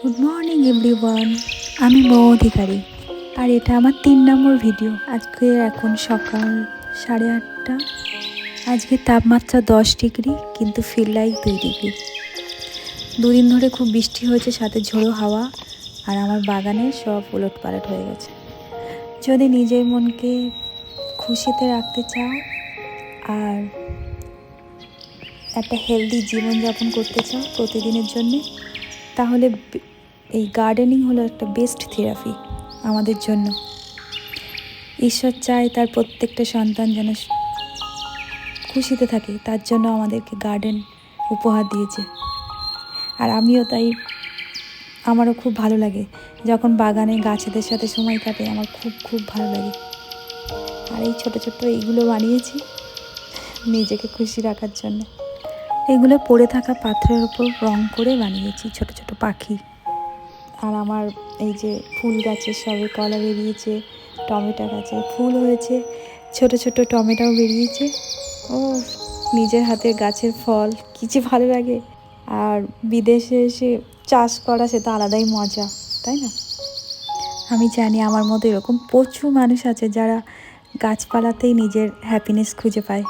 Good morning everyone, আমি মৌ অধিকারী। আর এটা আমার 3 নম্বর ভিডিও। আজকে এখন সকাল 8:30। আজকে তাপমাত্রা 10 ডিগ্রি, কিন্তু ফিল লাইক 2 ডিগ্রি। দুদিন ধরে খুব বৃষ্টি হয়েছে, সাথে ঝোড়ো হাওয়া। আর আমার বাগানে সব উলটপালট হয়ে গেছে। যদি নিজের মনকে খুশিতে রাখতে চাও আর একটা হেলদি জীবনযাপন করতে চাও প্রতিদিনের জন্যে, তাহলে এই গার্ডেনিং হলো একটা বেস্ট থেরাপি আমাদের জন্য। ঈশ্বর চায় তার প্রত্যেকটা সন্তান যেন খুশিতে থাকে, তার জন্য আমাদেরকে গার্ডেন উপহার দিয়েছে। আর আমিও তাই, আমারও খুব ভালো লাগে যখন বাগানে গাছেদের সাথে সময় কাটে, আমার খুব খুব ভালো লাগে। আর এই ছোট ছোট এইগুলো বানিয়েছি নিজেকে খুশি রাখার জন্য। এগুলো পড়ে থাকা পাথরের ওপর রং করে বানিয়েছি ছোট ছোট পাখি। আর আমার এই যে ফুল গাছে সবে কলা বেরিয়েছে, টমেটো গাছে ফুল হয়েছে, ছোট ছোট টমেটোও বেরিয়েছে। ও, নিজের হাতের গাছের ফল কি যে ভালো লাগে। আর বিদেশে এসে চাষ করা, সে তো আলাদাই মজা, তাই না? আমি জানি আমার মতো এরকম প্রচুর মানুষ আছে যারা গাছপালাতেই নিজের হ্যাপিনেস খুঁজে পায়।